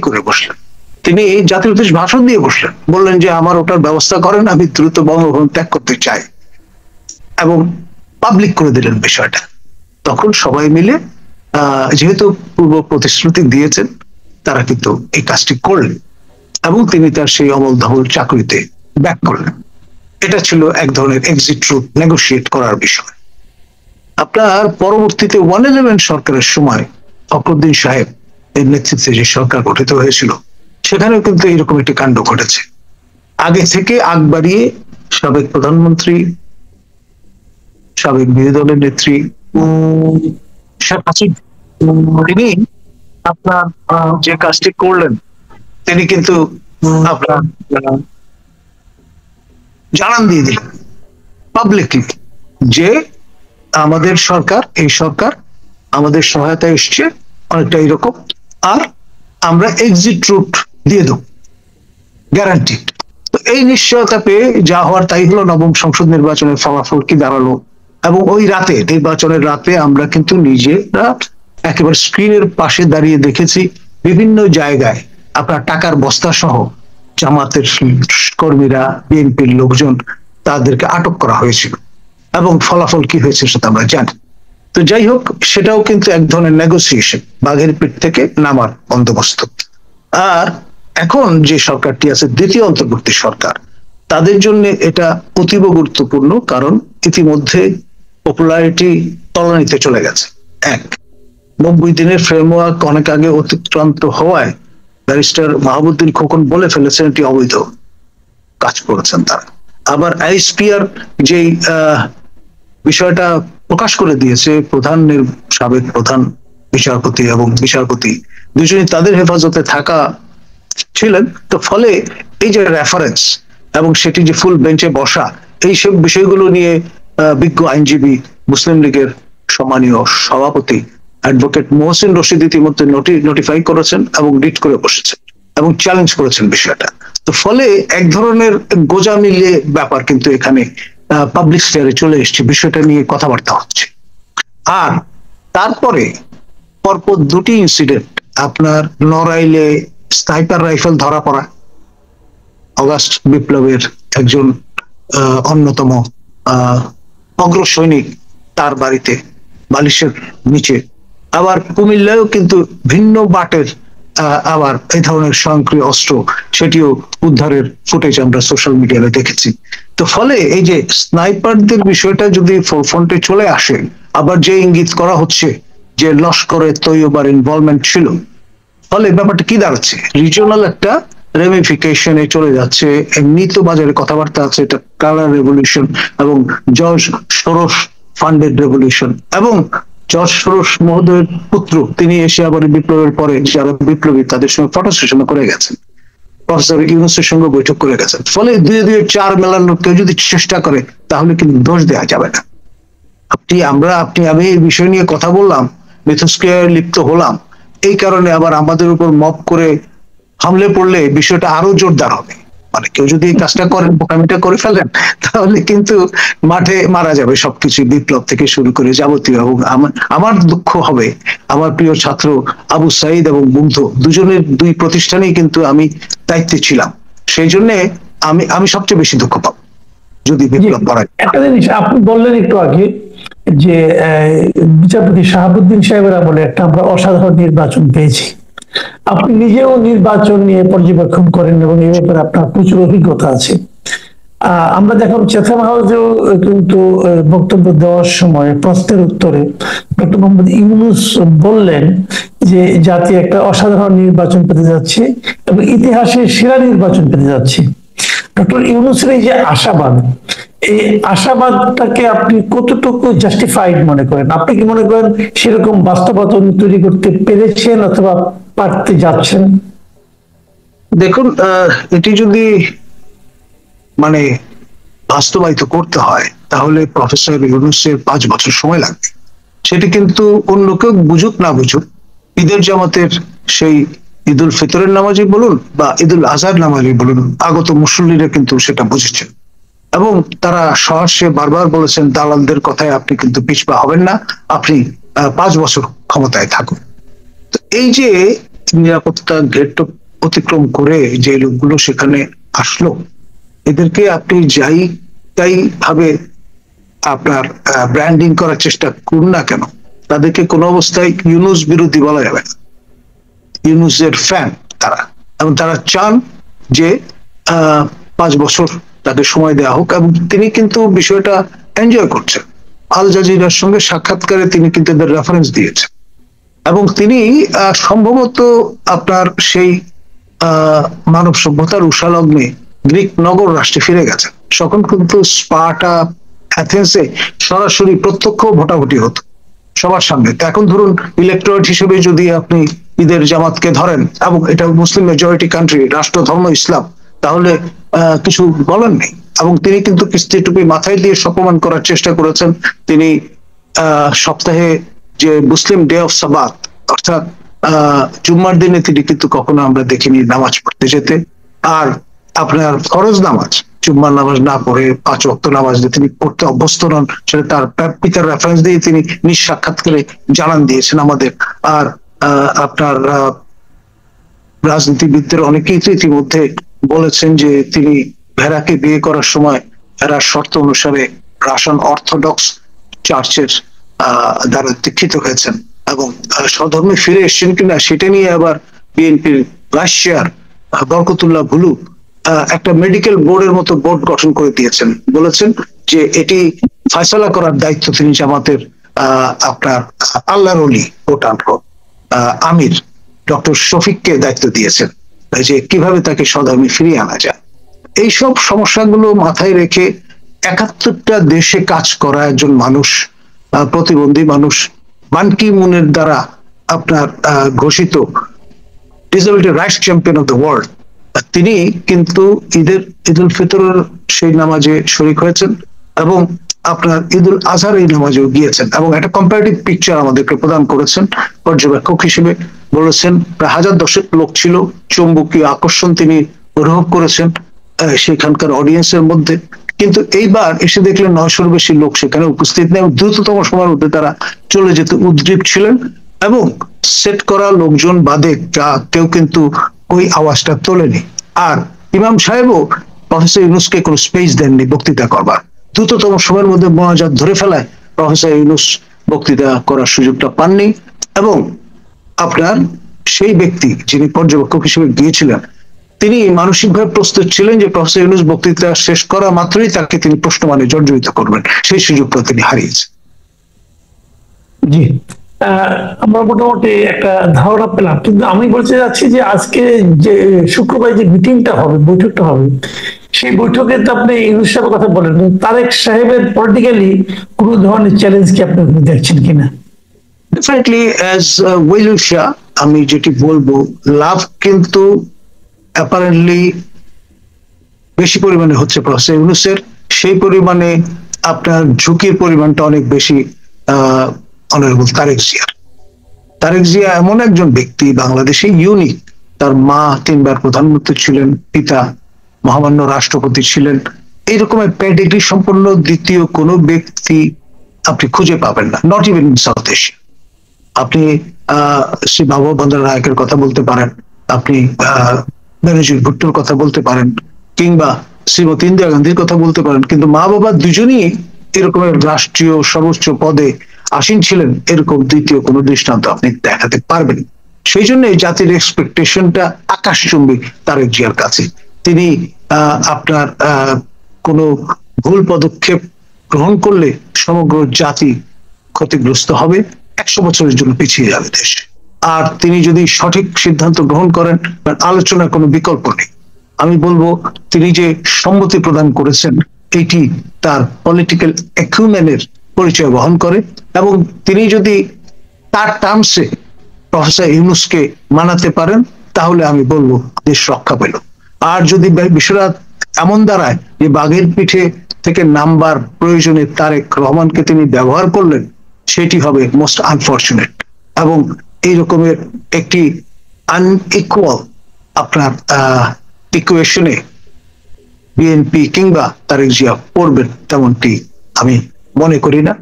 করে বসলেন। তিনি জাতির উদ্দেশ্যে ভাষণ দিয়ে বসলেন, বললেন যে আমার ওটার ব্যবস্থা করেন, আমি দ্রুত বঙ্গভবন ত্যাগ করতে চাই, এবং পাবলিক করে দিলেন বিষয়টা। তখন সবাই মিলে যেহেতু পূর্ব প্রতিশ্রুতি দিয়েছেন, তারা কিন্তু এই কাজটি করলেন এবং তিনি তার সেই অমল ধবল চাকরিতে ব্যাক করলেন। এটা ছিল এক ধরনের এক্সিট রুট নেগোশিয়েট করার বিষয়। আপনার পরবর্তীতে 111 সরকারের সময় ফখরুদ্দিন সাহেব এর নেতৃত্বে যে সরকার গঠিত হয়েছিল, সেখানেও কিন্তু এরকম একটি কাণ্ড ঘটেছে। আগে থেকে আগ বাড়িয়ে সাবেক প্রধানমন্ত্রী, সাবেক বিরোধী দলের নেত্রী শেখ হাসিনা, তিনি আপনার যে কাজটি করলেন, তিনি কিন্তু আপনার জানান দিয়ে দিলেন পাবলিকলি যে আমাদের সরকার, এই সরকার আমাদের সহায়তা এসছে অনেকটা এরকম, আর আমরা এক্সিট রুট দিয়ে দেব, গ্যারান্টিড। তো এই নিশ্চয়তা পেয়ে যা হওয়ার তাই হলো। নবম সংসদ নির্বাচনের ফলাফল কি দাঁড়ালো, এবং ওই রাতে, নির্বাচনের রাতে আমরা কিন্তু নিজেরা একেবারে স্ক্রিনের পাশে দাঁড়িয়ে দেখেছি বিভিন্ন জায়গায় আপনার টাকার বস্তা সহ জামাতের কর্মীরা, বিএনপির লোকজন, তাদেরকে আটক করা হয়েছিল, এবং ফলাফল কি হয়েছে সেটা আমরা জানি। তো যাই হোক, সেটাও কিন্তু এক ধরনের নেগোসিয়েশন, বাঘের পিঠ থেকে নামার বন্দোবস্ত। আর এখন যে সরকারটি আছে, দ্বিতীয় অন্তর্বর্তী সরকার, তাদের জন্য এটা অতীব গুরুত্বপূর্ণ, কারণ ইতিমধ্যে পপুলারিটি তলানিতে চলে গেছে। 90 দিনের ফ্রেমওয়ার্ক অনেক আগে অতিক্রান্ত হওয়ায় ব্যারিস্টার মাহবুবুদ্দিন খোকন বলে ফেলেছেন এটি অবৈধ কাজ করেছেন তারা। আবার আইএসপিআর যেই বিষয়টা প্রকাশ করে দিয়েছে, সাবেক প্রধান বিচারপতি এবং বিচারপতি দুজনই তাদের হেফাজতে থাকা ছিলেন। তো ফলে এই যে রেফারেন্স এবং সেটি যে ফুল বেঞ্চে বসা, এই সব বিষয়গুলো নিয়ে বিজ্ঞ আইনজীবী, মুসলিম লীগের সম্মানীয় সভাপতি অ্যাডভোকেট মোহসিন রশিদ ইতিমধ্যে নোটিফাই করেছেন এবং রিট করে বসেছেন এবং চ্যালেঞ্জ করেছেন বিষয়টা। তো ফলে এক ধরনের গোজা মিলিয়ে ব্যাপার কিন্তু এখানে পাবলিক স্ফিয়ারে চলে এসছে, বিষয়টা নিয়ে কথাবার্তা হচ্ছে। আর তারপরে পরপর দুটি ইনসিডেন্ট, আপনার নড়াইলে স্নাইপার রাইফেল ধরা পড়া, অগাস্ট বিপ্লবের একজন অন্যতম অগ্রসৈনিক, তার বাড়িতে বালিশের নিচে। আবার কুমিল্লায়ও কিন্তু ভিন্ন বাটের আবার এই ধরনের স্বয়ংক্রিয় অস্ত্র, সেটিও উদ্ধারের ফুটেজ আমরা সোশ্যাল মিডিয়াতে দেখেছি। তো ফলে এই যে স্নাইপারদের বিষয়টা যদি ফোরফ্রন্টে চলে আসে, আবার যে ইঙ্গিত করা হচ্ছে যে লস্করে তৈয়বার ইনভলভমেন্ট ছিল, ফলে ব্যাপারটা কি দাঁড়াচ্ছে, রিজিওনাল একটা রেমিফিকেশনে চলে যাচ্ছে। এমনি তো বাজারে কথাবার্তা আছে এটা কালার রেভলিউশন এবং জর্জ সোরস ফান্ডেড রেভলিউশন, এবং জর্জ সোরস মহোদয়ের পুত্র, তিনি এসে আবার বিপ্লবের পরে যারা বিপ্লবী তাদের সঙ্গে ফটো সেশন করে গেছেন, প্রফেসর ইউনূসের সঙ্গে বৈঠক করে গেছেন। ফলে দুয়ে দুয়ে চার মেলানোর কেউ যদি চেষ্টা করে, তাহলে কিন্তু দোষ দেওয়া যাবে না। আমি এই বিষয় নিয়ে কথা বললাম, মিথস্ক্রিয়ায় লিপ্ত হলাম, এই কারণে আবার আমাদের উপর মপ করে হামলে পড়লে বিষয়টা আরো জোরদার হবে। মানে কেউ যদি এই কাজটা করেন, বোকামিটা করে ফেলেন, তাহলে কিন্তু মাঠে মারা যাবে সবকিছু, বিপ্লব থেকে শুরু করে যাবতীয়। এবং আমার দুঃখ হবে, আমার প্রিয় ছাত্র আবু সাইদ এবং মুগ্ধ দুজনের দুই প্রতিষ্ঠানেই কিন্তু আমি দায়িত্বে ছিলাম, সেই জন্য আমি সবচেয়ে বেশি দুঃখ পাবো যদি বিপ্লব করা। একটা জিনিস আপনি বললেন একটু আগে যে বিচারপতি শাহাবুদ্দিন সাহেবের আমলে একটা আমরা অসাধারণ নির্বাচন পেয়েছি। আপনি নিজেও নির্বাচন নিয়ে পর্যবেক্ষণ করেন এবং এই ব্যাপারে আপনার প্রচুর অভিজ্ঞতা আছে। আমরা দেখলাম চেথাম হাউসেও কিন্তু বক্তব্য দেওয়ার সময় প্রশ্নের উত্তরে ডক্টর মোহাম্মদ ইউনূস বললেন যে জাতি একটা অসাধারণ নির্বাচন পেতে যাচ্ছে এবং ইতিহাসের সেরা নির্বাচন পেতে যাচ্ছে। ডক্টর ইউনূসের এই যে আশাবাদ, এই আশাবাদটাকে আপনি কতটুকু জাস্টিফাইড মনে করেন? আপনি কি মনে করেন সেরকম বাস্তবতা তৈরি করতে পেরেছেন অথবা পারতে যাচ্ছেন? দেখুন, এটি যদি মানে বাস্তবায়িত করতে হয়, তাহলে প্রফেসর ইউনূসের 5 বছর সময় লাগবে। সেটি কিন্তু অন্য কেউ বুঝুক না বুঝুক, ঈদের জামাতের সেই ঈদুল ফিতরের নামাজি বলুন বা ঈদুল আজহার নামাজি বলুন, আগত মুসল্লিরা কিন্তু সেটা বুঝেছেন এবং তারা সহসে বারবার বলেছেন দালালদের কথায় আপনি কিন্তু পিছপা হবেন না, আপনি 5 বছর ক্ষমতায় থাকুন। তো এই যে নিরাপত্তা গেট অতিক্রম করে যে লোকগুলো সেখানে আসলো, এদেরকে আপনি যাই তাই ভাবে আপনার ব্র্যান্ডিং করার চেষ্টা করুন না কেন, তাদেরকে কোনো অবস্থায় ইউনুস বিরোধী বলা যাবে না। ইউনুসের ফ্যান তারা, এবং তারা চান যে 5 বছর তাকে সময় দেওয়া হোক, এবং তিনি কিন্তু বিষয়টা এনজয় করছেন। আল জাজিরার সঙ্গে সাক্ষাৎকারে তিনি কিন্তু এদের রেফারেন্স দিয়েছেন, এবং তিনি সম্ভবত আপনার সেই মানব সভ্যতার উষালগ্নে গ্রিক নগর রাষ্ট্রে ফিরে গেছেন। তখন কিন্তু স্পার্টা, অ্যাথেন্সে সরাসরি প্রত্যক্ষ ভোটাভুটি হতো সবার সামনে। এখন ধরুন ইলেকট্রয়েট হিসেবে যদি আপনি ঈদের জামাতকে ধরেন, এবং এটা মুসলিম মেজরিটি কান্ট্রি, রাষ্ট্র ধর্ম ইসলাম, তাহলে কিছু বলার নেই। এবং তিনি কিন্তু কিস্তি টুপি মাথায় দিয়ে প্রমাণ করার চেষ্টা করেছেন। তিনি সপ্তাহে যে মুসলিম ডে অফ সাবাত, অর্থাৎ জুম্মার দিনে তিনি কিন্তু কখনো আমরা দেখিনি নামাজ পড়তে যেতে। আর আপনার ফরজ নামাজ, জুম্মার নামাজ না পড়ে 5 ওয়াক্ত নামাজ তিনি পড়তে অভ্যস্ত নন, সেটা তার পিতার রেফারেন্স দিয়ে তিনি নিজ সাক্ষাৎকারে জানান দিয়েছেন আমাদের। আর আপনার রাজনীতিবিদদের অনেকেই তো ইতিমধ্যে বলেছেন যে তিনি ভেড়াকে বিয়ে করার সময় ভেড়ার শর্ত অনুসারে রাশন অর্থোডক্স চার্চের দ্বারা দীক্ষিত হয়েছেন, এবং স্বধর্মে ফিরে এসছেন কিনা সেটা নিয়ে আবার বিএনপির রাশিয়ার বরকতুল্লাহ ভুলু একটা মেডিকেল বোর্ডের মতো বোর্ড গঠন করে দিয়েছেন। বলেছেন যে এটি ফয়সালা করার দায়িত্ব তিনি জামাতের আপনার আল্লাহর ওলি আমির ডক্টর শফিককে দায়িত্ব দিয়েছেন, যে কিভাবে তাকে স্বধর্মে ফিরিয়ে আনা যায়। এইসব সমস্যাগুলো মাথায় রেখে 71টা দেশে কাজ করা একজন মানুষ, প্রতিবন্ধী মানুষ, বান কি মুনের দ্বারা আপনার ঘোষিত disability rights champion of the world, তিনি কিন্তু ঈদুল ফিতরের সেই নামাজে শরীক হয়েছেন, এবং আপনার ঈদুল আজহার এই নামাজেও গিয়েছেন, এবং একটা কম্পারেটিভ পিকচার আমাদেরকে প্রদান করেছেন পর্যবেক্ষক হিসেবে। বলেছেন প্রায় 1010 লোক ছিল, চৌম্বকীয় আকর্ষণ তিনি অনুভব করেছেন সেখানকার অডিয়েন্সের মধ্যে। কিন্তু এইবার এসে দেখলেন 900-র বেশি লোক সেখানে উপস্থিত নেই, দ্রুততম সময়ের মধ্যে তারা চলে যেতে উদ্গ্রীব ছিলেন, এবং সেট করা লোকজন বাদে কেউ কিন্তু ওই আওয়াজটা তোলেনি। আর ইমাম সাহেবও প্রফেসর ইউনুসকে কোনো স্পেস দেননি বক্তৃতা করবার। দ্রুততম সময়ের মধ্যে মোনাজাত ধরে ফেলায় প্রফেসর ইউনুস বক্তৃতা করার সুযোগটা পাননি, এবং আপনার সেই ব্যক্তি যিনি পর্যবেক্ষক হিসেবে গিয়েছিলেন তিনি মানসিকভাবে প্রস্তুত ছিলেন যে প্রফেসর ইউনুস বক্তৃতা শেষ করা মাত্রই তাকে তিনি প্রশ্নমানে জর্জরিত করবেন, সেই সুযোগটা তিনি হারিয়েছেন। জি, আমরা মোটামুটি একটা ধারণা পেলাম, কিন্তু আমি বলতে যাচ্ছি যে আজকে যে শুক্রবার যে মিটিংটা হবে, বৈঠকটা হবে, সেই বৈঠকে তো আপনি ইউনুস সাহেবের কথা বলেন, তারেক সাহেবের পলিটিক্যালি কোনো ধরনের চ্যালেঞ্জ কি আপনি দেখছেন কিনা? ডেফিনেটলি অ্যাজ ওয়েলুল শাহ আমি যেটি বলবো, লাভ কিন্তু অ্যাপারেন্টলি বেশি পরিমাণে হচ্ছে প্রফেসর ইউনুসের, সেই পরিমাণে আপনার ঝুঁকির পরিমাণটা অনেক বেশি অনারেবল তারেক জিয়ার। তারেক জিয়া এমন একজন ব্যক্তি, বাংলাদেশে ইউনিক। তার মা 3বার প্রধানমন্ত্রী ছিলেন, পিতা মহামান্য রাষ্ট্রপতি ছিলেন। এইরকমের প্যাডিগ্রি সম্পন্ন দ্বিতীয় কোনো ব্যক্তি আপনি খুঁজে পাবেন না, not even in south Asia. আপনি শ্রী বাবু বন্দর নায়কের কথা বলতে পারেন, আপনি বেনজির ভুট্টোর কথা বলতে পারেন, কিংবা শ্রীমতী ইন্দিরা গান্ধীর কথা বলতে পারেন, কিন্তু মা বাবা দুজনই এরকমের রাষ্ট্রীয় সর্বোচ্চ পদে আসীন ছিলেন, এরকম দ্বিতীয় কোনো দৃষ্টান্ত আপনি দেখাতে পারবেন। সেই জন্য জাতির এক্সপেকটেশনটা আকাশচুম্বী তারেক জিয়ার কাছে। তিনি আপনার কোনো ভুল পদক্ষেপ গ্রহণ করলে সমগ্র জাতি ক্ষতিগ্রস্ত হবে, 100 বছরের জন্য পিছিয়ে যাবে দেশ। আর তিনি যদি সঠিক সিদ্ধান্ত গ্রহণ করেন, আলোচনার কোনো বিকল্প নেই। আমি বলবো তিনি যে সম্মতি প্রদান করেছেন এটি তার পলিটিক্যাল অ্যাকুমেনের পরিচয় বহন করে, এবং তিনি যদি তার টার্মসে প্রফেসর ইউনুসকে মানাতে পারেন তাহলে আমি বলবো দেশ রক্ষা পেল। আর যদি বিষয়টা এমন দাঁড়ায় যে বাঘের পিঠে থেকে নামবার প্রয়োজনে তারেক রহমানকে তিনি ব্যবহার করলেন, সেটি হবে মোস্ট আনফরচুনেট, এবং এই রকমের একটি আনইকুয়াল আপনার ইকুয়েশনে বিএনপি কিংবা তারেক জিয়া পড়বেন তেমনটি আমি মনে করি না।